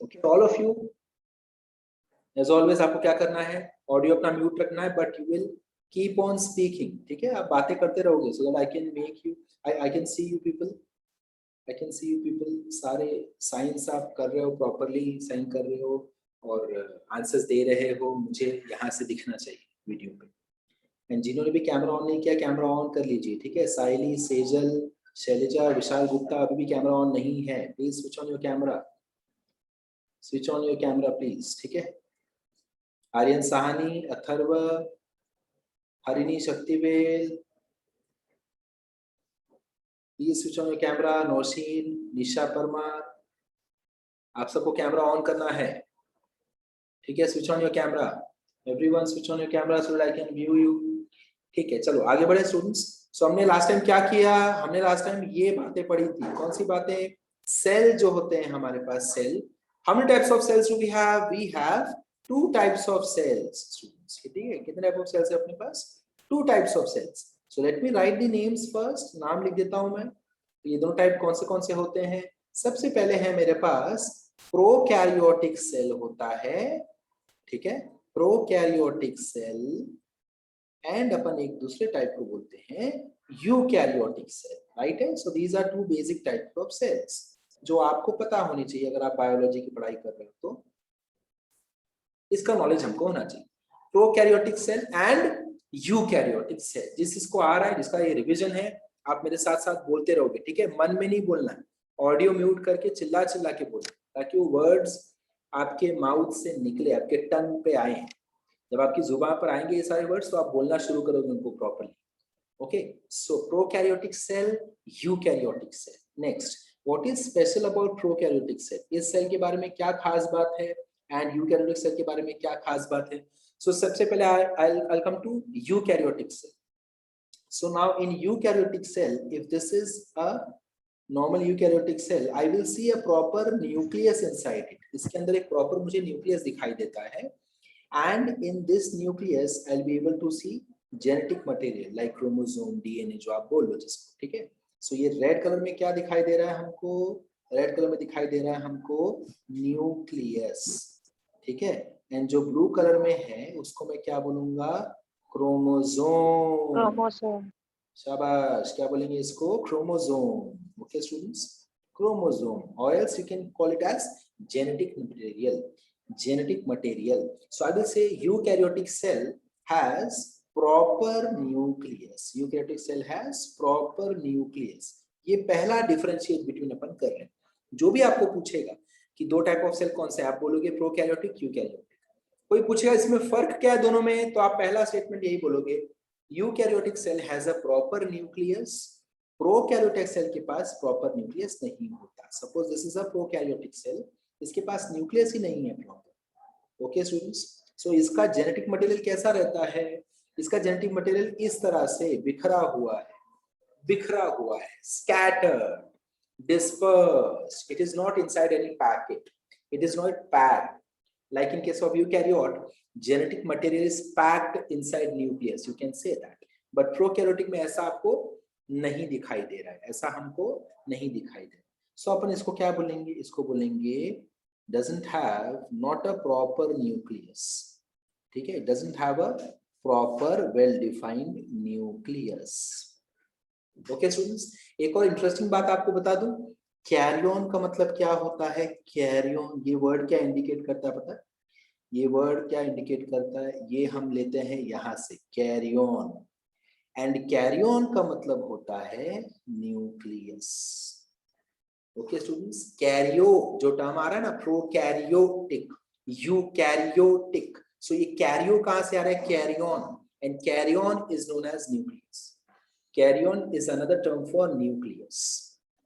Okay, all of you as always आपको क्या करना है, ऑडियो अपना म्यूट रखना है, but you will keep on speaking, ठीक है? आप बातें करते रहोगे so that I can make you, I can see you people, I can see you people. सारे साइंस आप कर रहे हो, प्रॉपरली साइन कर रहे हो और आंसर्स दे रहे हो, मुझे यहाँ से दिखना चाहिए वीडियो पे। एंड जिन्होंने भी कैमरा ऑन नहीं किया, कैमरा ऑन कर लीजिए, ठीक है? साइली, सेजल, शैलजा, विशाल गुप्ता, अभी भी कैमरा ऑन नहीं है, please switch on your camera, switch on your camera please, ठीक है? Aryan Sahni, Atharva, Harini Shaktivel, please switch on your camera. Nausheen, Nisha Parmar, आप सबको कैमरा ऑन करना है, ठीक है? Switch on your camera, everyone switch on your camera so that I can view you, ठीक है? चलो आगे बढ़े स्टूडेंट्स। सो हमने लास्ट टाइम क्या किया, हमने लास्ट टाइम ये बातें पढ़ी थी, कौन सी बातें? सेल जो होते हैं हमारे पास, cell, how many types of cells do we have? We have two types of cells students, ठीक है? कितने टाइप ऑफ सेल्स है अपने पास? Two types of cells. So let me write the names first, नाम लिख देता हूं मैं। तो ये दोनों टाइप कौन से होते हैं? सबसे पहले है मेरे पास प्रोकैरियोटिक सेल होता है, ठीक है? प्रोकैरियोटिक सेल, एंड अपन एक दूसरे टाइप को बोलते हैं यूकैरियोटिक सेल, राइट है? So these are two basic types of cells जो आपको पता होनी चाहिए अगर आप बायोलॉजी की पढ़ाई कर रहे हो, तो इसका नॉलेज हमको होना चाहिए। Prokaryotic cell and eukaryotic cell, जिसको आ रहा है, जिसका ये रिवीजन है, आप मेरे साथ साथ बोलते रहोगे, ठीक है? मन में नहीं बोलना है, ऑडियो म्यूट करके चिल्ला चिल्ला के बोलना, ताकि वो वर्ड्स आपके माउथ से निकले, आपके टंग पे आए। जब आपकी जुबान पर आएंगे ये सारे वर्ड्स तो आप बोलना शुरू करोगे उनको properly. Okay, so prokaryotic cell, eukaryotic cell. Next, what is special about prokaryotic cell? इस सेल के बारे में क्या खास बात है एंड यूकैरियोटिक सेल के बारे में क्या खास बात है? सो सबसे पहले I'll come to eukaryotic cell. So now in eukaryotic cell, if this is a normal eukaryotic cell, I will see a proper nucleus inside it. इसके अंदर एक proper मुझे nucleus दिखाई देता है, and in this nucleus I'll be able to see genetic material like chromosome, DNA जो आप बोल लो जिसको, ठीक है? So ये रेड कलर में क्या दिखाई दे रहा है हमको? रेड कलर में दिखाई दे रहा है हमको न्यूक्लियस, ठीक है? एंड जो ब्लू कलर में है उसको मैं क्या बोलूंगा? क्रोमोसोम। क्रोमोसोम, शाबाश, क्या बोलेंगे इसको? Chromosome. Okay students, chromosome, or else you can call it as genetic material, genetic material. So I will say eukaryotic cell has proper nucleus, eukaryotic cell has proper nucleus. ये पहला differentiate between अपन कर रहे हैं। जो भी आपको पूछेगा कि दो टाइप ऑफ सेल कौन से, आप बोलोगे प्रोकैरियोटिक, यूकैरियोटिक। कोई पूछेगा इसमें फर्क क्या है दोनों में, तो आप पहला स्टेटमेंट यही बोलोगे, eukaryotic cell has a proper nucleus, prokaryotic cell के पास प्रॉपर न्यूक्लियस नहीं होता। Suppose this is a prokaryotic cell, इसके पास न्यूक्लियस ही नहीं है प्रॉपर। ओके स्टूडेंट्स, सो इसका जेनेटिक मटेरियल कैसा रहता है? इसका जेनेटिक मटेरियल इस तरह से बिखरा हुआ है, बिखरा हुआ है, scattered, dispersed. It is not inside any packet. It is not packed. Like in case of eukaryote, genetic material is packed inside nucleus. You can say that. But prokaryotic में ऐसा आपको नहीं दिखाई दे रहा है, ऐसा हमको नहीं दिखाई दे रहा। So अपन इसको क्या बोलेंगे? इसको बोलेंगे doesn't have not a proper nucleus. ठीक है? Doesn't have a proper well-defined nucleus. Okay students, एक और इंटरेस्टिंग बात आपको बता दूं, कैरियन का मतलब क्या होता है? कैरियन, ये वर्ड क्या इंडिकेट करता है पता है? ये वर्ड क्या इंडिकेट करता है? ये हम लेते हैं यहां से, कैरियन, एंड कैरियन का मतलब होता है न्यूक्लियस। ओके स्टूडेंट्स, कैरियो जो टर्म आ रहा है ना, प्रोकैरियोटिक, यूकैरियोटिक, सो ये कैरियो कहां से आ रहा है? Karyon, and karyon is known as nucleus. Carrion is another term for nucleus.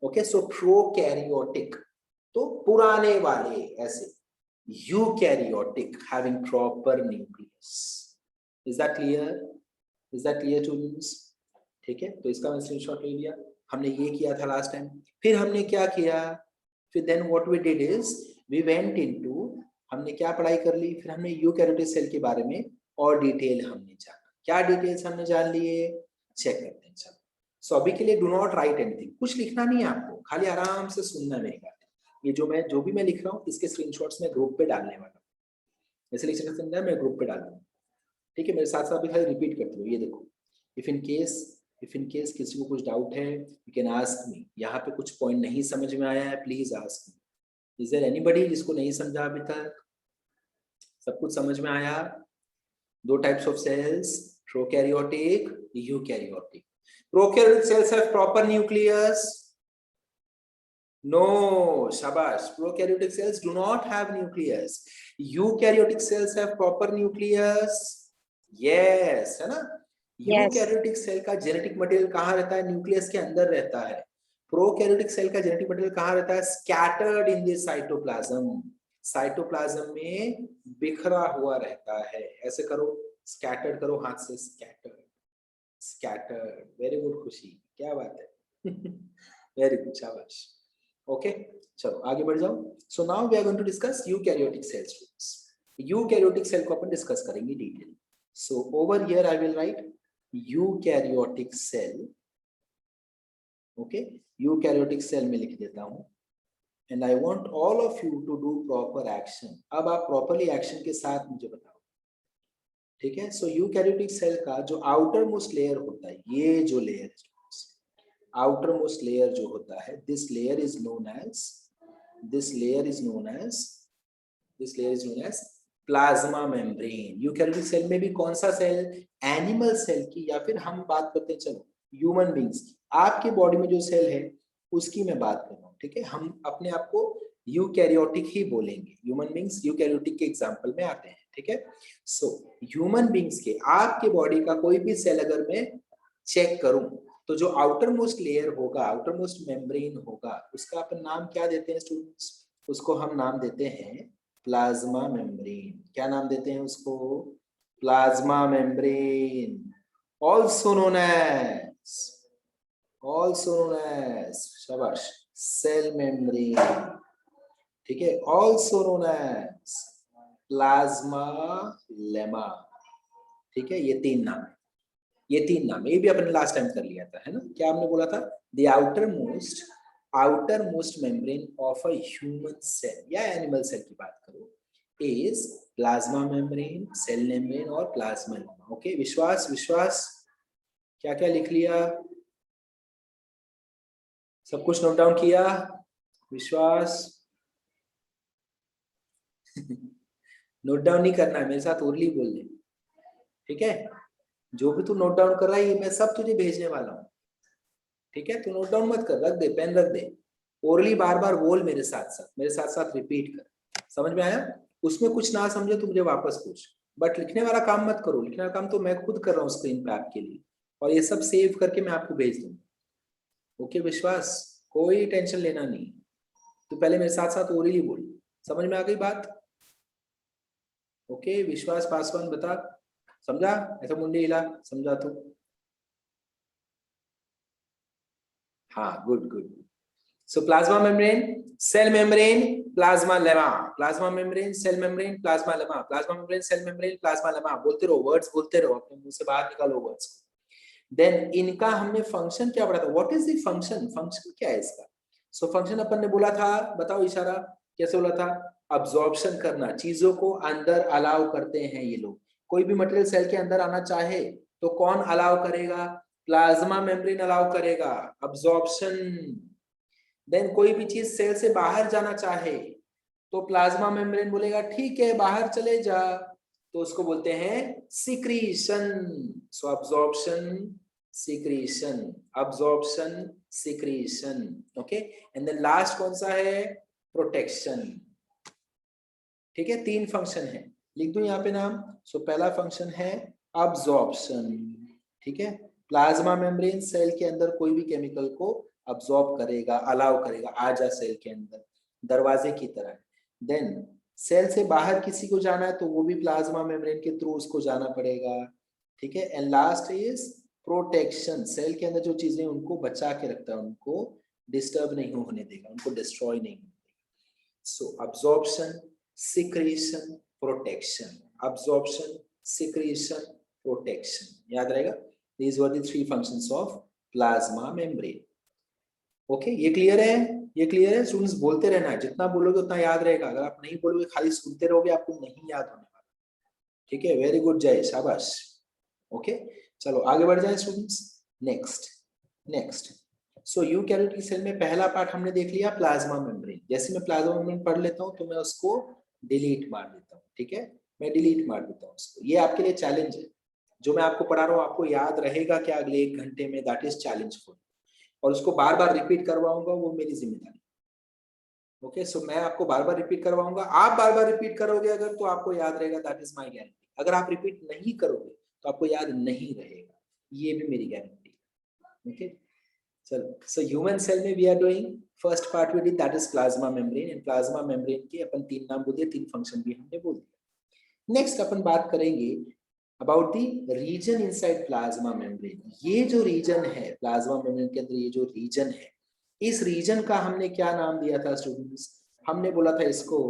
Okay, so prokaryotic, तो पुराने वाले ऐसे, eukaryotic having proper nucleus. Is that clear? Is that clear students? ठीक है, तो इसका मैं स्क्रीनशॉट ले लिया। हमने ये किया था लास्ट टाइम। फिर हमने क्या किया? फिर then what we did is we went into, हमने क्या पढ़ाई कर ली? फिर हमने यूकैरियोटिक सेल के बारे में और डिटेल हमने जाना। क्या डिटेल्स हमने जान लिए? चेक करते हैं। चलो, सो अभी के लिए डू नॉट राइट एनीथिंग, कुछ लिखना नहीं है आपको, खाली आराम से सुनना मेरी बात। ये जो भी मैं लिख रहा हूँ इसके स्क्रीनशॉट्स में ग्रुप पे डालने वाला हूँ, ऐसे लिख सकते हैं, मैं ग्रुप पे डाल दूँ। ठीक है, मेरे साथ साथ भी खाली रिपीट करते हो। ये देखो, इफ इन केस किसी को कुछ डाउट है यू कैन आस्क मी। यहाँ पे कुछ पॉइंट नहीं समझ में आया है, please ask me. Is there anybody जिसको नहीं समझा अभी तक? सब कुछ समझ में आया? दो types of cells, prokaryotic, eukaryotic. Prokaryotic cells have proper nucleus? No, shabash. Prokaryotic cells do not have nucleus. Eukaryotic cells have proper nucleus. Yes, है ना? यूकैरियोटिक सेल का जेनेटिक मटेरियल कहाँ रहता है? न्यूक्लियस के अंदर रहता है। प्रोकैरियोटिक सेल का जेनेटिक मटेरियल कहाँ रहता है? Scattered in the cytoplasm. Cytoplasm में बिखरा हुआ रहता है। ऐसे करो, स्कैटर्ड करो हाथ से, स्कैटर्ड, स्कैटर्ड। वेरी गुड खुशी, क्या बात है। वेरी गुड, शाबाश। ओके, चलो आगे बढ़ जाओ। So now we are going to discuss eukaryotic cells. Eukaryotic cell को अपन डिस्कस करेंगे detail. So over here I will write eukaryotic cell. Okay, eukaryotic cell में लिख देता हूं and I want all of you to do proper action. अब आप properly action के साथ मुझे बताओ, ठीक है? सो यूकैरियोटिक सेल का जो आउटर मोस्ट लेयर होता है, ये जो लेयर है, आउटर मोस्ट लेयर जो होता है, this layer is known as plasma membrane. Eukaryotic cell में भी कौन सा सेल? एनिमल सेल की, या फिर हम बात करते हैं चलो ह्यूमन बींग्स की। आपके बॉडी में जो सेल है उसकी मैं बात कर रहा हूँ, ठीक है? हम अपने आप को यूकैरियोटिक ही बोलेंगे। ह्यूमन बींग्स यूकैरियोटिक के एग्जांपल में आते हैं, ठीक है? सो ह्यूमन बींग्स के, आपके बॉडी का कोई भी सेल अगर मैं चेक करूं तो जो आउटर मोस्ट लेयर होगा, आउटर मोस्ट मेम्ब्रेन होगा, उसका अपन नाम क्या देते हैं स्टूडेंट्स? उसको हम नाम देते हैं प्लाज्मा मेम्ब्रेन। क्या नाम देते हैं उसको? Plasma membrane. Also known as शाबाश सेल मेम्ब्रेन, ठीक है? Also known as plasmalemma, ठीक है? ये तीन नाम है, ये तीन नाम, ये भी अपन लास्ट टाइम कर लिया था, है ना? क्या हमने बोला था? The outermost membrane of a human cell या एनिमल सेल की बात करो is plasma membrane, cell membrane और प्लाज्मा लेमा। ओके, विश्वास क्या क्या लिख लिया? सब कुछ नोट डाउन किया? विश्वास नोट डाउन नहीं करना है, मेरे साथ ओरली बोल दे, ठीक है? जो भी तू नोट डाउन कर रहा है ये मैं सब तुझे भेजने वाला हूँ, ठीक है? तू नोट डाउन मत कर, रख दे, पेन रख दे। ओरली बार बार बोल मेरे साथ साथ रिपीट कर। समझ में आया? उसमें कुछ ना समझे तो मुझे वापस पूछ, बट लिखने वाला काम मत करो। लिखने वाला काम तो मैं खुद कर रहा हूँ स्क्रीन पे आपके लिए, और ये सब सेव करके मैं आपको भेज दूंगा। ओके विश्वास, कोई टेंशन लेना नहीं। तो पहले मेरे साथ साथ ओरली बोल। समझ में आ गई बात? ओके विश्वास पासवान, बता समझा? ऐसा मुंडी हिला, समझा तो? हाँ, good good. So plasma membrane, cell membrane, plasma lemma, plasma membrane, cell membrane, plasma lemma, plasma membrane, cell membrane, plasma lemma। बोलते रहो, वर्ड्स बोलते रहो, अपने मुंह से बाहर निकालो वर्ड्स। देन इनका हमने फंक्शन क्या पढ़ा था? What is the function? Function क्या है इसका? सो फंक्शन अपन ने बोला था, बताओ इशारा कैसे बोला था? अब्जॉर्प्शन करना, चीजों को अंदर अलाउ करते हैं ये लोग। कोई भी मटेरियल सेल के अंदर आना चाहे तो कौन अलाउ करेगा? प्लाज्मा मेम्ब्रेन अलाउ करेगा, अब्जॉर्प्शन। देन कोई भी चीज सेल से बाहर जाना चाहे तो प्लाज्मा मेम्ब्रेन बोलेगा ठीक है बाहर चले जा, तो उसको बोलते हैं secretion. So absorption, secretion, absorption, secretion. Okay, and then last कौन सा है? प्रोटेक्शन। ठीक है, तीन फंक्शन है, लिख दूं यहाँ पे नाम। सो पहला फंक्शन है अब्जॉर्प्शन, ठीक है? प्लाज्मा मेम्ब्रेन सेल के अंदर कोई भी केमिकल को अब्सॉर्ब करेगा, अलाउ करेगा, आ जा सेल के अंदर, दरवाजे की तरह। देन सेल से बाहर किसी को जाना है तो वो भी प्लाज्मा मेम्ब्रेन के थ्रू उसको जाना पड़ेगा, ठीक है? And last is protection, cell के अंदर जो चीजें उनको बचा के रखता है, उनको डिस्टर्ब नहीं होने देगा, उनको डिस्ट्रॉय नहीं होने देगा। So absorption, secretion, protection, absorption, secretion, protection, याद रहेगा? These were the three functions of plasma membrane. Okay, ये क्लियर है? ये क्लियर है स्टूडेंट्स? बोलते रहना है, जितना बोलोगे उतना याद रहेगा, अगर आप नहीं बोलोगे खाली सुनते रहोगे आपको नहीं याद होने वाला। ठीक है, वेरी गुड जय, शाबाश। ओके, चलो आगे बढ़ जाए students. Next so eukaryotic cell में पहला पार्ट हमने देख लिया प्लाज्मा मेम्ब्रेन। जैसे मैं प्लाज्मा मेम्ब्रेन पढ़ लेता हूँ तो मैं उसको डिलीट मार देता हूँ। ठीक है, मैं डिलीट मार देता हूँ उसको। ये आपके लिए चैलेंज है, जो मैं आपको पढ़ा रहा हूँ आपको याद रहेगा क्या अगले 1 घंटे में, दैट इज चैलेंज फॉर, और उसको बार बार रिपीट करवाऊंगा, वो मेरी जिम्मेदारी। ओके, सो मैं आपको बार बार रिपीट करवाऊंगा, आप बार बार रिपीट करोगे अगर तो आपको याद रहेगा, दैट इज माय गारंटी। अगर आप रिपीट नहीं करोगे तो आपको याद नहीं रहेगा, ये भी मेरी गारंटी। ओके, चलो, सो ह्यूमन सेल में we are doing first part we did, that is plasma membrane. And plasma membrane के अपन 3 नाम बोल दिए, 3 फंक्शन भी हमने बोल दिया। नेक्स्ट अपन बात करेंगे about the region inside plasma membrane. ये जो रीजन है प्लाज्मा मेम्ब्रेन के अंदर, ये जो रीजन है, इस रीजन का हमने क्या नाम दिया था स्टूडेंट्स? हमने बोला था इसको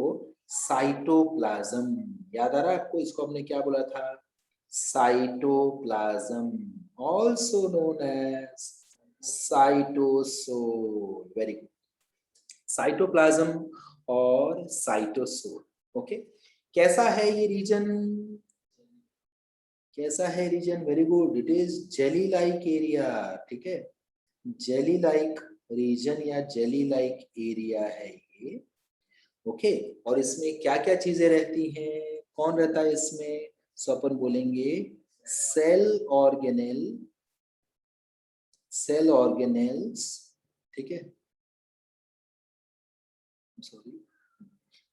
साइटोप्लाज्म। याद आ रहा है आपको? इसको हमने क्या बोला था? Cytoplasm, also known as cytosol. Very good, cytoplasm और साइटोसोल। ओके, कैसा है ये रीजन? कैसा है region? Very good, it is jelly like area. ठीक है, जेली लाइक रीजन या जेली लाइक एरिया है ये। ओके, और इसमें क्या क्या चीजें रहती हैं, कौन रहता है इसमें? सो अपन बोलेंगे सेल ऑर्गेनेल, सेल ऑर्गेनेल्स। ठीक है, सॉरी,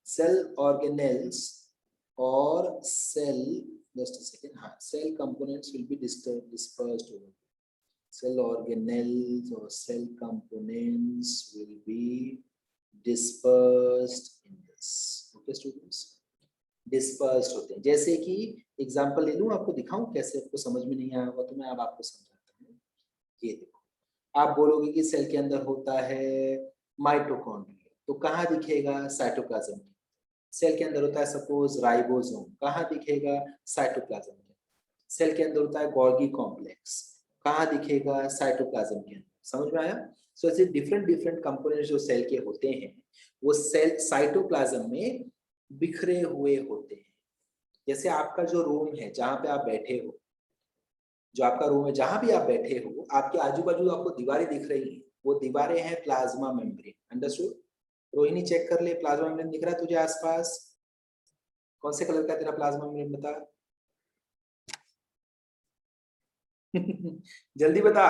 सेल ऑर्गेनेल्स और सेल, जस्ट अ सेकंड, हाँ, cell components will be dispersed over. Cell organelles or cell components will be dispersed in this. Okay students, dispersed होते हैं। जैसे कि एग्जांपल ले लूं, आपको दिखाऊं कैसे, आपको समझ में नहीं आया होगा तो मैं अब आपको समझाता हूँ। ये देखो, आप बोलोगे कि सेल के अंदर होता है माइटोकॉन्ड्रिया, तो कहाँ दिखेगा? साइटोप्लाज्म में। सेल के अंदर होता है सपोज राइबोसोम, कहाँ दिखेगा? साइटोप्लाज्म में। सेल के अंदर होता है गोल्गी कॉम्प्लेक्स, कहाँ दिखेगा? साइटोप्लाज्म के अंदर। समझ में आया? सो ऐसे डिफरेंट डिफरेंट कंपोनेंट्स जो सेल के होते हैं वो सेल साइटोप्लाज्म में बिखरे हुए होते हैं। जैसे आपका जो रूम है जहां पे आप बैठे हो, जो आपका रूम है जहां भी आप बैठे हो, आपके आजू बाजू आपको दीवारें दिख रही हैं, वो दीवारें हैं plasma membrane. Understood? Rohini check कर ले, प्लाज्मा मेम्ब्रेन दिख रहा है तुझे आसपास? कौन से कलर का तेरा प्लाज्मा मेम्ब्रेन, बता। जल्दी बता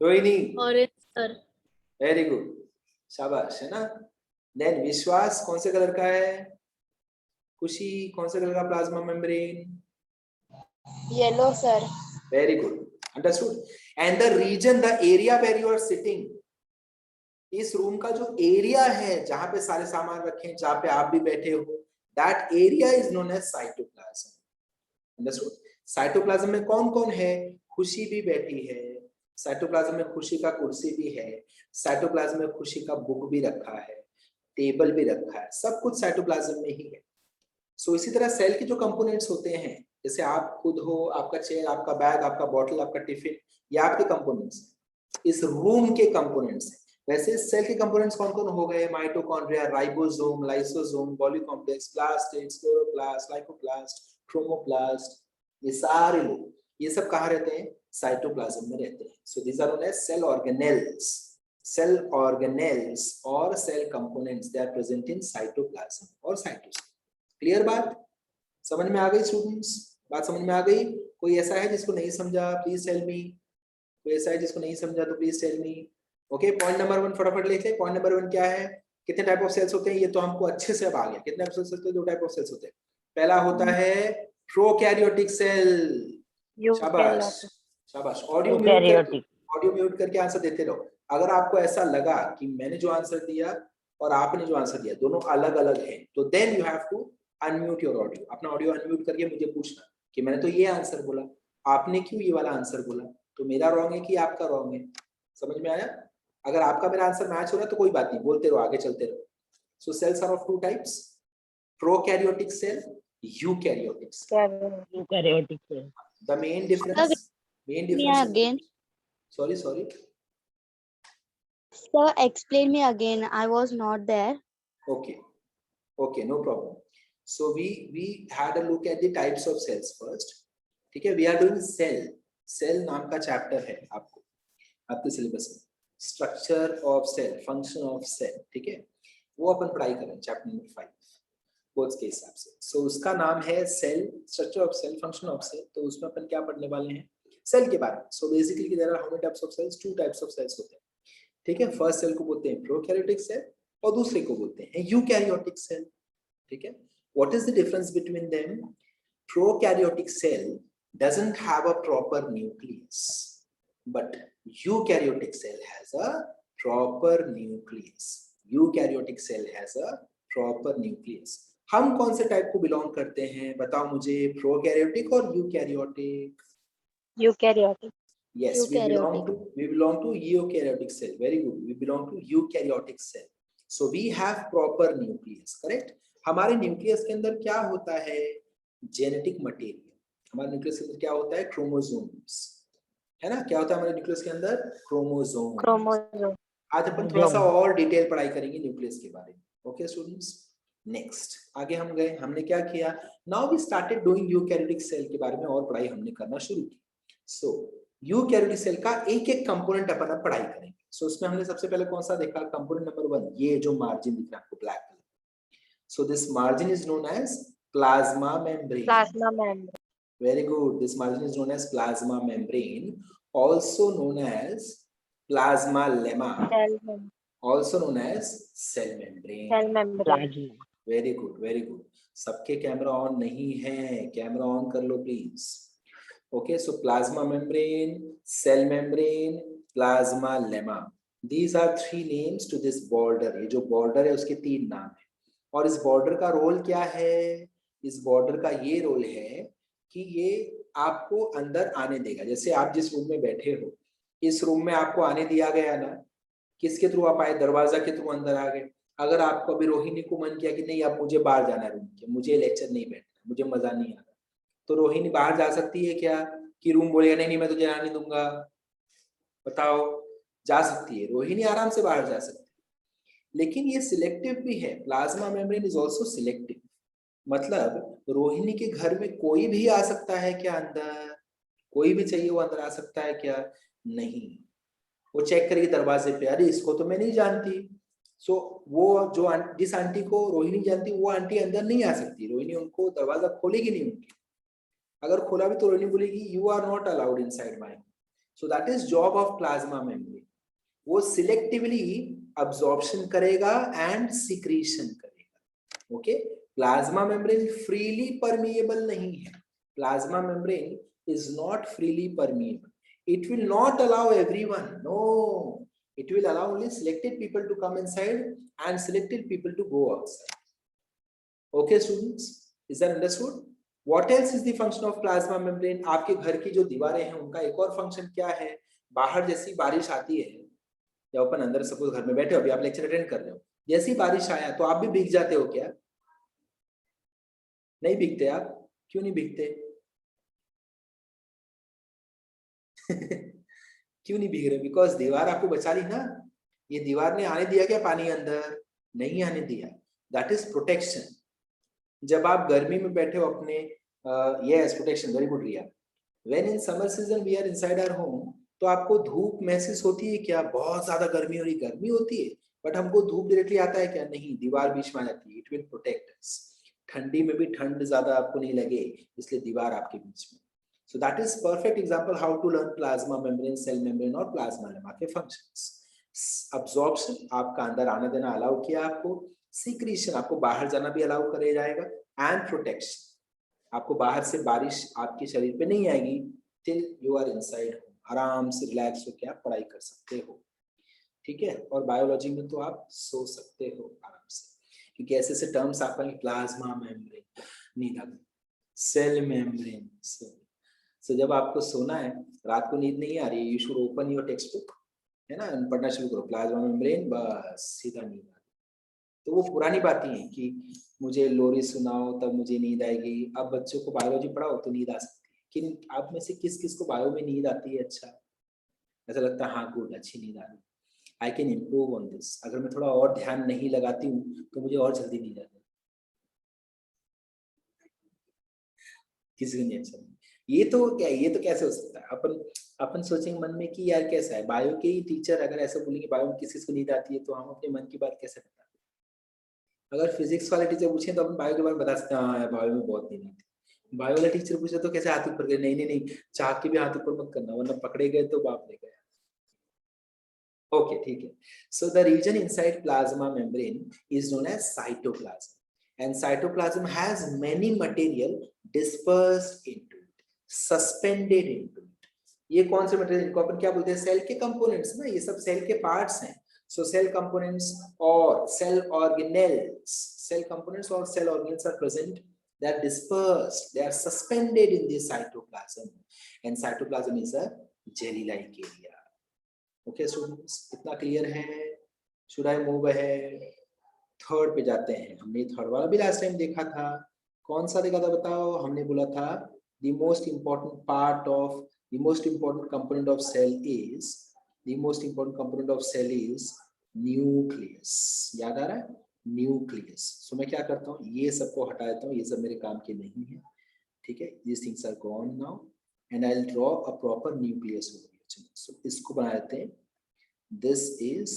Rohini. Orange sir. Very good, शाबाश, है ना? देन विश्वास कौन से कलर का है? खुशी कौन से कलर का plasma membrane? Yellow sir. Very good, understood. And the region, the area where you are sitting, इस रूम का जो एरिया है जहां पे सारे सामान रखे हैं, जहां पे आप भी बैठे हो, that area is known as cytoplasm. Understood? Cytoplasm में कौन कौन है? खुशी भी बैठी है, साइटोप्लाज्म में खुशी का कुर्सी भी है, साइटोप्लाज्म में खुशी का बुक भी रखा है, टेबल भी रखा है, सब कुछ साइटोप्लाज्म में ही है। सो इसी तरह सेल के जो कंपोनेंट्स होते हैं, जैसे आप खुद हो, आपका चेयर, आपका बैग, आपका बॉटल, आपका टिफिन, ये आपके कंपोनेंट्स, इस रूम के कंपोनेंट्स हैं। वैसे सेल के कंपोनेंट्स कौन कौन हो गए? Mitochondria, ribosome, lysosome, Golgi complex, plastids, chloroplast, leucoplast, chromoplast, ये सारे लोग, ये सब कहाँ रहते हैं? साइटोप्लाज्म में रहते हैं। So these are known as cell organelles. Cell organelles और cell components, they are present in cytoplasm और साइटोस्केलेटन। क्लियर बात? समझ में आ गई स्टूडेंट्स? बात समझ में आ गई? कोई ऐसा है जिसको नहीं समझा? Please tell me. कोई ऐसा है जिसको नहीं समझा तो please tell me. Okay, point number 1 फटाफट लिख ले। पॉइंट नंबर 1 क्या है? कितने टाइप ऑफ सेल्स होते हैं? ये तो हमको अच्छे से अब आ गया। कितने टाइप ऑफ सेल्स होते हैं? 2 टाइप ऑफ सेल्स होते हैं। पहला होता है प्रोकैरियोटिक सेल। शाबाश, शाबाश। ऑडियो म्यूट करके आंसर देते रहो। अगर आपको ऐसा लगा कि मैंने जो आंसर दिया और आपने जो आंसर दिया दोनों अलग अलग है, तो then you have to unmute your audio. अपना ऑडियो अनम्यूट करके मुझे पूछना कि मैंने तो ये आंसर बोला, आपने क्यों ये वाला आंसर बोला? तो मेरा रॉन्ग है कि आपका रॉन्ग है? समझ में आया? अगर आपका मेरा आंसर मैच हो रहा है तो कोई बात नहीं, बोलते रहो, आगे चलते रहो। So cells are of 2 types, prokaryotic cell, eukaryotic cell. The main difference, sorry, Sir, explain me again. I was not there. Okay, okay, no problem. So we had a look at the types of cells first. ठीक है, we are doing cell नाम का chapter है आपको आपके syllabus में, structure of cell, function of cell, ठीक है, वो अपन पढ़ाई कर रहे हैं चैप्टर नंबर 5 बोर्ड्स के हिसाब से। सो उसका नाम है cell, structure of cell, function of cell. तो उसमें अपन क्या पढ़ने वाले हैं, सेल के बारे में। So basically there are how many types of cells, 2 types of cells होते हैं, ठीक है। फर्स्ट सेल को बोलते हैं प्रोकैरियोटिक सेल और दूसरे को बोलते हैं यूकैरियोटिक सेल, ठीक है। What is the difference between them? Prokaryotic cell doesn't have a proper nucleus, but eukaryotic cell has a proper nucleus. Eukaryotic cell has a proper nucleus. हम कौन से टाइप को बिलोंग करते हैं बताओ मुझे, प्रोकैरियोटिक और eukaryotic? Eukaryotic. Yes, Eukaryotic. we belong to eukaryotic cell. Very good. We belong to eukaryotic cell. So we have proper nucleus, correct? हमारे न्यूक्लियस के अंदर क्या होता है? Genetic material. हमारे न्यूक्लियस के अंदर क्या होता है? क्रोमोसोम्स, है ना। क्या होता है हमारे न्यूक्लियस के अंदर? क्रोमोसोम। Chromosome. आज अपन थोड़ा सा और डिटेल पढ़ाई करेंगे न्यूक्लियस के बारे में। ओके स्टूडेंट्स, नेक्स्ट आगे हम गए, हमने क्या किया? Now we started doing eukaryotic cell के बारे में और पढ़ाई हमने करना शुरू की। सो यूकैरियोटिक सेल का एक एक कंपोनेंट अपन अब पढ़ाई करेंगे। सो उसमें हमने सबसे पहले कौन सा देखा? कंपोनेंट नंबर 1, ये जो मार्जिन दिख रहा है आपको black colour. So this margin is known as plasma membrane. Plasma membrane. Very good. This margin is known as plasma membrane, also known as plasma lemma, Cell membrane. also known as cell membrane. Cell membrane. Very good, very good. सबके camera on नहीं है, camera on कर लो please. Okay, so plasma membrane, cell membrane, plasmalemma, these are 3 names to this border. ये जो border है उसके 3 नाम है। और इस बॉर्डर का रोल क्या है? इस बॉर्डर का ये रोल है कि ये आपको अंदर आने देगा। जैसे आप जिस रूम में बैठे हो, इस रूम में आपको आने दिया गया ना, किसके थ्रू आप आए? दरवाजा के थ्रू अंदर आ गए। अगर आपको अभी रोहिणी को मन किया कि नहीं अब मुझे बाहर जाना है रूम के, मुझे लेक्चर नहीं बैठना, मुझे मजा नहीं आ रहा, तो रोहिणी बाहर जा सकती है क्या? कि रूम बोलेगा नहीं नहीं मैं तुझे आने दूंगा? बताओ, जा सकती है, रोहिणी आराम से बाहर जा सकती है। लेकिन ये सिलेक्टिव भी है, plasma membrane is also selective. मतलब रोहिणी के घर में कोई भी आ सकता है क्या अंदर? कोई भी चाहिए वो अंदर आ सकता है क्या? नहीं। वो चेक करेगी दरवाजे पे, अरे इसको तो मैं नहीं जानती। सो वो जो जिस आंटी को रोहिणी जानती वो आंटी अंदर नहीं आ सकती। रोहिणी उनको दरवाजा खोलेगी नहीं उनकी। अगर खोला भी तो रोहिणी बोलेगी you are not allowed inside my. So that is job of plasma membrane. वो सिलेक्टिवली अब्जॉर्प्शन करेगा एंड सिक्रीशन करेगा। Okay, plasma membrane freely permeable नहीं है। Plasma membrane is not freely permeable. It will not allow everyone. No, it will allow only selected people to come inside and selected people to go outside. Okay, students, is that understood? What else is the function of plasma membrane? आपके घर की जो दीवारें हैं उनका एक और function क्या है? बाहर जैसी बारिश आती है, या अपन अंदर सपोज घर में बैठे हो, अभी आप लेक्चर अटेंड कर रहे हो, जैसी बारिश आया तो आप भी भीग जाते हो क्या? नहीं भीगते आप? क्यों नहीं भीगते? क्यों नहीं भीग रहे? बिकॉज दीवार आपको बचा ली ना। ये दीवार ने आने दिया क्या पानी अंदर? नहीं आने दिया। That is protection. जब आप गर्मी में बैठे हो अपने, yes protection, very good Riya. When in summer season we are inside our home, तो आपको धूप महसूस होती है क्या? बहुत ज्यादा गर्मी हो रही, गर्मी होती है, बट हमको धूप डायरेक्टली आता है क्या? नहीं, दीवार बीच में आ जाती है। It will protect us. ठंडी में भी ठंड ज्यादा आपको नहीं लगे, इसलिए दीवार आपके बीच में। So that is perfect example how to learn plasma membrane, cell membrane और plasma lemma के functions. Absorption, आपका अंदर आना देना अलाउ किया आपको। Secretion, आपको बाहर जाना भी अलाउ करे जाएगा। And protection, आपको बाहर से बारिश आपके शरीर पे नहीं आएगी till you are inside home. आराम से रिलैक्स होकर आप पढ़ाई कर सकते हो, ठीक है। और बायोलॉजी में तो आप सो सकते हो आराम से, क्योंकि ऐसे ऐसे टर्म्स आपका प्लाज्मा मेम्ब्रेन, नींद आ गई, सेल मेम्ब्रेन। So, जब आपको सोना है, रात को नींद नहीं आ रही, you should open your text book, है ना, पढ़ना शुरू करो प्लाज्मा मेम्ब्रेन, बस सीधा नींद आ गई। तो वो पुरानी बातें हैं कि मुझे लोरी सुनाओ तब मुझे नींद आएगी। अब बच्चों को बायोलॉजी पढ़ाओ तो नींद आ सकती है। किन आप में से किस किस को बायो में नींद आती है? अच्छा, ऐसा लगता है हाँ गुड, अच्छी नींद आ रही। I can improve on this. अगर मैं थोड़ा और ध्यान नहीं लगाती हूँ तो मुझे और जल्दी नहीं जाता। किसी को नहीं अच्छा नहीं। ये तो क्या, ये तो कैसे हो सकता है? अपन सोचेंगे मन में कि यार कैसा है, बायो के ही टीचर अगर ऐसा बोलेंगे बायो में किसी को नींद आती है, तो हम अपने मन की बात कैसे बता? अगर फिजिक्स वाले टीचर पूछे तो अपन बायो के बारे में बता सकते हैं, हाँ बायो में बहुत नींद आती है। बायो वाला टीचर पूछे तो कैसे हाथ ऊपर गए? नहीं नहीं नहीं, चाह के भी हाथ ऊपर मत करना, वरना पकड़े गए तो बाप ले गए। ओके ठीक है। So the region inside plasma membrane is known as cytoplasm, and cytoplasm has many material dispersed into it, suspended into it. ये कौन से मटेरियल, इनको अपन क्या बोलते हैं? सेल के कंपोनेंट्स ना, ये सब सेल के पार्ट्स हैं। So cell components or cell organelles, cell components or cell organelles are present. They are dispersed. They are suspended in the cytoplasm, and cytoplasm is a jelly-like area. Okay, students, इतना clear है? Should I move ahead? Third पे जाते हैं। हमने third वाला भी last time देखा था। कौन सा देखा था बताओ? हमने बोला था the most important part of the most important component of cell is the most important component of cell is nucleus. याद आ रहा है? न्यूक्लियस। सो मैं क्या करता हूँ, ये सबको हटा देता हूँ, ये सब मेरे काम के नहीं है, ठीक है? these things are gone now and I'll draw a proper nucleus over here. So इसको बना देते हैं, this is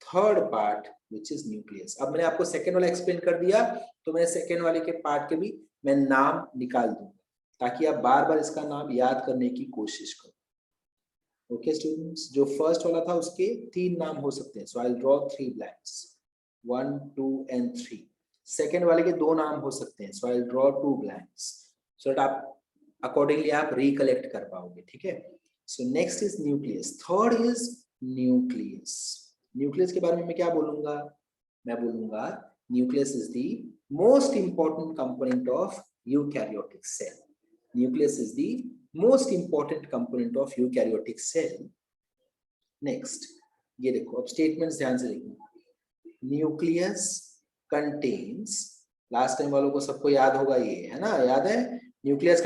third part which is nucleus. अब मैंने आपको सेकेंड वाला एक्सप्लेन कर दिया, तो मैं सेकेंड वाले के पार्ट के भी मैं नाम निकाल दूंगा, ताकि आप बार बार इसका नाम याद करने की कोशिश करो। ओके स्टूडेंट्स, जो फर्स्ट वाला था उसके 3 नाम हो सकते हैं, so I will draw 3 blanks, 1 2 and 3। Second वाले के 2 नाम हो सकते हैं, so I will draw 2 blanks, so that आप अकॉर्डिंगली आप रिकलेक्ट कर पाओगे, ठीक है? So next is nucleus, third is nucleus. Nucleus के बारे में मैं क्या बोलूंगा? मैं बोलूंगा nucleus is the most important component of eukaryotic cell. Nucleus is the most important component of eukaryotic cell. Next, ये देखो, अब स्टेटमेंट्स ध्यान से देखना। न्यूक्लियस कंटेन्स, लास्ट टाइम वालों को सबको याद होगा, ये है ना, याद है? Nucleus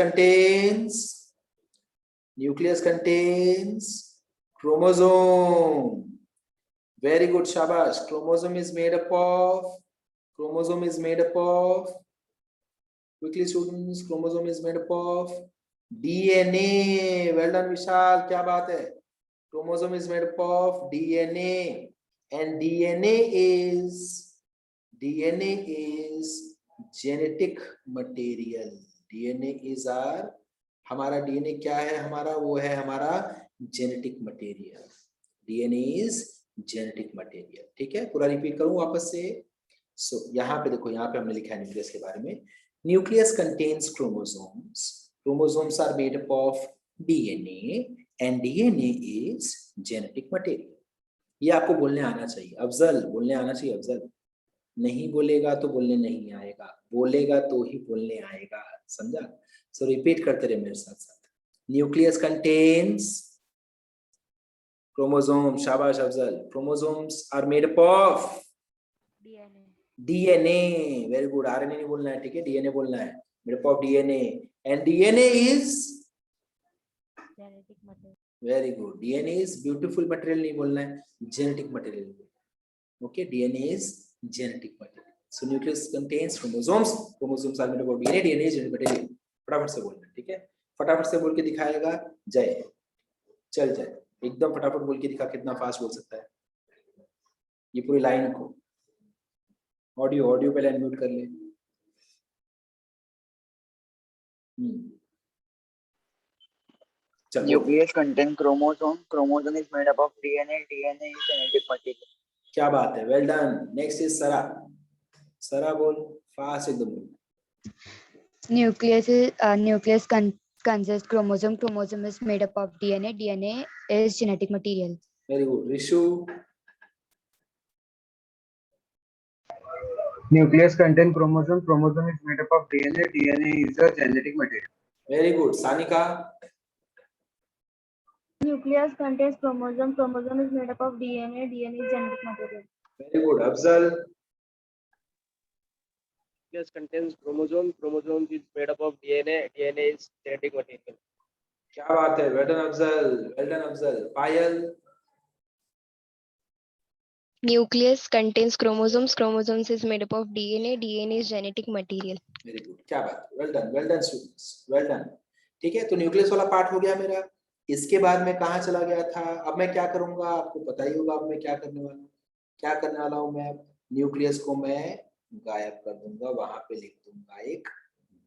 contains chromosome. Very good, शाबाश। Chromosome is made up of quickly students, chromosome is made up of DNA. Well done विशाल, क्या बात है? Chromosome is made up of DNA, and DNA is genetic material. DNA is our, हमारा DNA क्या है? हमारा वो है हमारा genetic material. DNA is genetic material. ठीक है, पूरा रिपीट करूं वापस से? सो यहाँ पे देखो, यहाँ पे हमने लिखा है न्यूक्लियस के बारे में। Nucleus contains chromosomes. Chromosomes are made up of DNA, and DNA is genetic material. ये आपको बोलने आना चाहिए अफजल, बोलने आना चाहिए अफजल। नहीं बोलेगा तो बोलने नहीं आएगा, बोलेगा तो ही बोलने आएगा, समझा? सो रिपीट करते रहे मेरे साथ साथ। न्यूक्लियस कंटेन्स क्रोमोसोम, शाबाश Afzal. Chromosomes are made up of DNA, very good. RNA नहीं बोलना है, ठीक है? DNA बोलना है, मेरे पास DNA, and DNA is genetic material. Very good. DNA is beautiful material नहीं बोलना है, genetic material। Okay, DNA is genetic material. So nucleus contains chromosomes. Chromosomes are made up of DNA. DNA is genetic material. फटाफट से बोलना, ठीक है? फटाफट से बोल के दिखाएगा जय, चल जाए एकदम फटाफट बोल के दिखा। कितना फास्ट बोल सकता है ये पूरी लाइन को? ऑडियो पहले अनम्यूट कर ले। Nucleus contains chromosome. Chromosome is made up of DNA. DNA is genetic material. क्या बात है, वेल डन। नेक्स्ट इज सरा। सरा बोल फास्ट एकदम। Nucleus consists chromosome. Chromosome is made up of DNA. DNA is genetic material. Very good. Rishu. Nucleus contains chromosome. Chromosome is made up of DNA. DNA is a genetic material. Very good. Sanika. Nucleus contains chromosome. Chromosome is made up of DNA. DNA is genetic material. Very good. Afzal. Nucleus contains chromosome. Chromosome is made up of DNA. DNA is genetic material. क्या बात है, well done Afzal, well done Afzal. Payal. Nucleus contains chromosomes. Chromosomes is made up of DNA. DNA is genetic material. Very good, क्या बात, well done students, well done. ठीक है, तो nucleus वाला part हो गया मेरा। इसके बाद मैं कहाँ चला गया था, अब मैं क्या करूंगा आपको पता ही होगा। अब मैं क्या करने वाला हूँ, क्या करने वाला हूँ मैं, न्यूक्लियस को मैं गायब कर दूंगा, वहां पे लिख दूंगा एक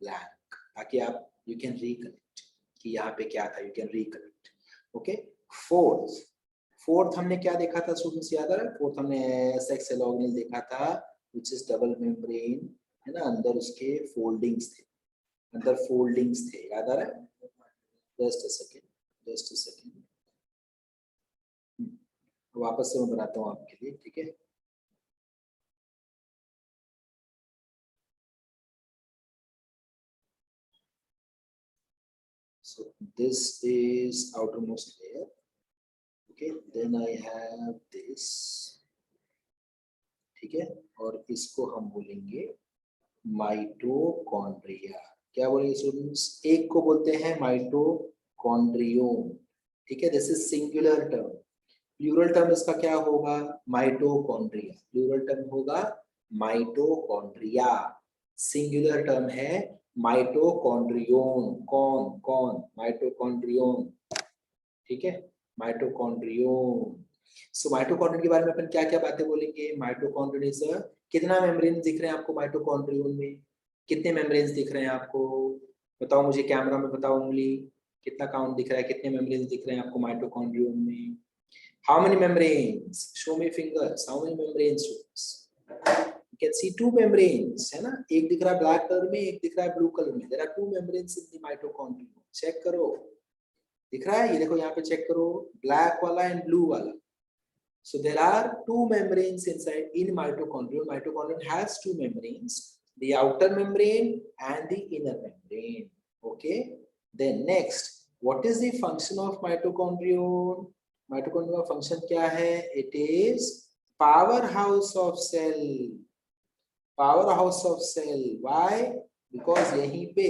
ब्लैंक, ताकि आप यू कैन रिकलेक्ट कि यहाँ पे क्या था, you can recollect. Okay, fourth हमने क्या देखा था स्टूडेंट्स, याद आ रहा है? फोर्थ हमने सेक्स सेल ऑर्गेनेल देखा था, व्हिच इज डबल मेम्ब्रेन, है ना, अंदर उसके फोल्डिंग्स थे, अंदर फोल्डिंग्स थे, याद आ रहा है? जस्ट अ सेकेंड, वापस से मैं बनाता हूँ आपके लिए, ठीक है? So this is outermost layer. Okay, then I have this, ठीक है, और इसको हम बोलेंगे माइटोकॉन्ड्रिया। क्या बोलेंगे स्टूडेंट्स? एक को बोलते हैं माइटोकॉन्ड्रियोम, ठीक है, this is singular term. Plural term इसका क्या होगा? माइटोकॉन्ड्रिया। प्लूरल टर्म होगा माइटोकॉन्ड्रिया, सिंगुलर टर्म है माइटोकॉन्ड्रियोम। कौन माइटोकॉन्ड्रियोम, ठीक है, माइटोकॉन्ड्रियोम। सो माइटोकॉन्ड्रियन के बारे में अपन क्या क्या बातें बोलेंगे? माइटोकॉन्ड्रियन इज कितना मेम्ब्रेन दिख रहे हैं आपको माइटोकॉन्ड्रियन में? कितने मेम्ब्रेन्स दिख रहे हैं आपको? बताओ मुझे, कैमरा में बताओ, उंगली कितना काउंट दिख रहा है, कितने मेम्ब्रेन्स दिख रहे हैं आपको माइटोकॉन्ड्रियन में? How many membranes? Show me fingers, how many membranes? You can see to membranes, है ना, एक दिख रहा है ब्लैक कलर में, एक दिख रहा है ब्लू कलर में। There are two membranes in the mitochondrium. Check करो, दिख रहा है? ये देखो यहाँ पे चेक करो, ब्लैक वाला एंड ब्लू वाला। So there are two membranes inside in mitochondrion. Mitochondrion has two membranes, the outer membrane and the inner membrane. Okay. Then next, what is the function of mitochondrion? Mitochondrion function क्या है? It is powerhouse of cell. Powerhouse of cell. Why? Because यहीं पे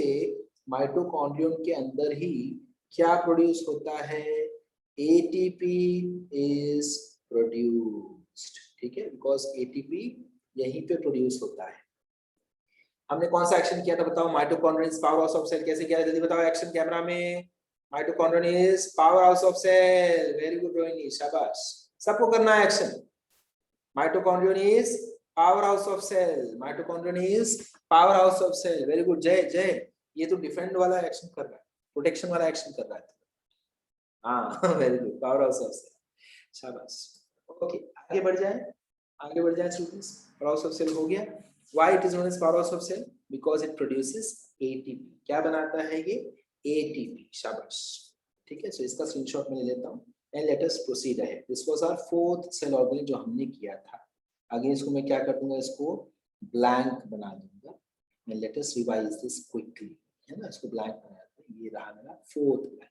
mitochondrion के अंदर ही क्या produce होता है? ATP is produced, ठीक है, बिकॉज एटीपी यहीं पे प्रोड्यूस होता है। हमने कौन सा एक्शन किया था बताओ? Mitochondrion is powerhouse of cell. कैसे किया है जल्दी बताओ एक्शन कैमरा में। Mitochondrion is powerhouse of cell. Very good Rohini, शाबाश, सबको करना है action. Mitochondrion is powerhouse of cell. Mitochondrion is powerhouse of cell. Very good Jay, ये तो डिफेंड वाला एक्शन कर रहा है, प्रोटेक्शन वाला एक्शन कर रहा है। हाँ very good, powerhouse of cell, शाबाश। ओके, आगे बढ़ जाए students. Powerhouse of cell हो गया। Why it is known as powerhouse of cell? Because it produces ATP. क्या बनाता है ये? एटीपी, शाबाश, ठीक है। सो इसका स्क्रीनशॉट मैं ले लेता हूँ and let us proceed ahead. This was our fourth cell organelle जो हमने किया था। अगेन इसको मैं क्या कर दूंगा, इसको ब्लैंक बना दूंगा and let us revise this quickly, है ना। इसको ब्लैंक बना दूंगा, ये रहा मेरा fourth blank.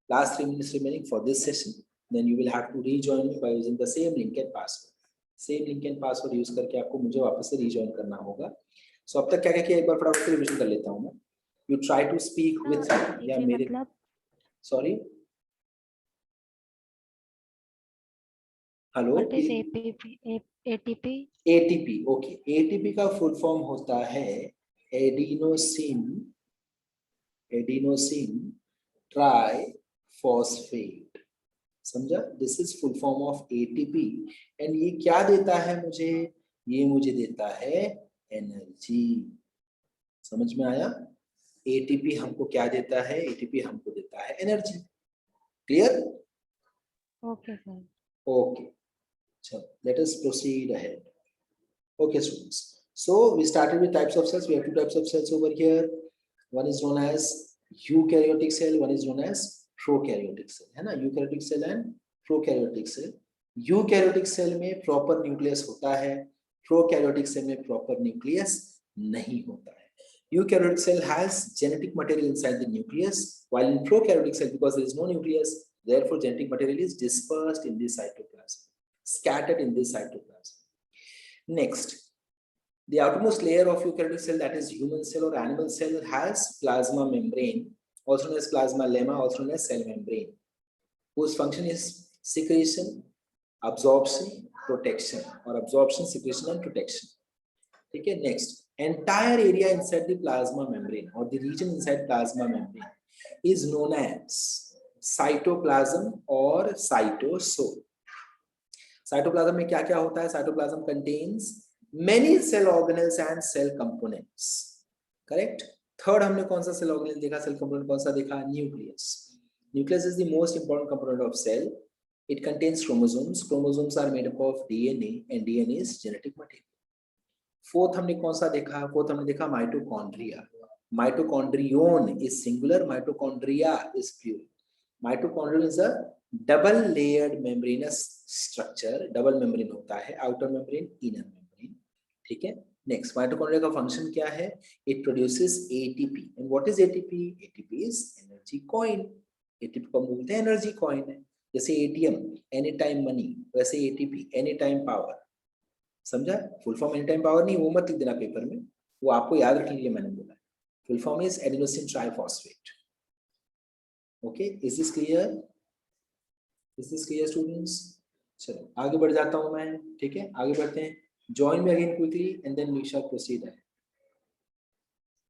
Last 3 minutes remaining for this session. Then you will have to rejoin me by using the same link and password. Same link and password use करके आपको मुझे वापस से rejoin करना होगा। So अब तक क्या क्या किया एक बार फटाफट से रिवीजन कर लेता हूँ मैं। You try to speak with me या मेरे sorry hello. What is ATP? ATP, okay. ATP का फुल फॉर्म होता है एडिनोसिन ट्राइफॉस्फेट, समझा? This is full form of ATP and ये क्या देता है मुझे? ये मुझे देता है एनर्जी। समझ में आया? एटीपी हमको क्या देता है? एटीपी हमको देता है energy. Clear? Okay, sir. Okay, चलो let us proceed ahead. Okay students, so we started with types of cells. We have two types of cells over here. One is known as eukaryotic cell, one is known as prokaryotic cell, है ना। eukaryotic cell and prokaryotic cell. eukaryotic cell में proper nucleus होता है, prokaryotic cell में proper nucleus नहीं होता है। eukaryotic cell has genetic material inside the nucleus, while in prokaryotic cell, because there is no nucleus, therefore genetic material is dispersed in the cytoplasm, scattered in the cytoplasm. Next, the outermost layer of eukaryotic cell, that is human cell or animal cell, has plasma membrane, also known as plasma lemma, also known as cell membrane, whose function is secretion, absorption protection और absorption, secretion and protection. ठीक है, next, entire area inside the plasma membrane or the region inside plasma membrane is known as cytoplasm or cytosol. Cytoplasm में क्या क्या होता है? Cytoplasm contains many cell organelles and cell components. Correct. Third हमने कौन सा सेल ऑर्गेनेल देखा, cell component कौन सा देखा? Nucleus. Nucleus is the most important component of cell. It contains chromosomes. Chromosomes are made up of DNA and DNA is genetic material. Fourth हमने कौन सा देखा? फोर्थ हमने देखा mitochondria. Mitochondrion is singular, mitochondria is plural. Mitochondrion is a double layered membranous structure. Double membrane होता है, outer membrane, inner membrane. ठीक है, नेक्स्ट, माइटोकॉन्ड्रिया का फंक्शन क्या है? It produces ATP. And what is ATP? ATP is energy coin. ATP को बोलते हैं एनर्जी कॉइन है. जैसे एटीएम एनी टाइम मनी, वैसे एटीपी एनी टाइम पावर. समझा? Full form any time power नहीं, वो मत लिख देना पेपर में, वो आपको याद रखने के लिए मैंने बोला है. Full form is adenosine triphosphate. Okay, is this clear? Is this clear students? चलो आगे बढ़ जाता हूं मैं. ठीक है, आगे बढ़ते हैं. Join me again quickly and then we shall proceed ahead.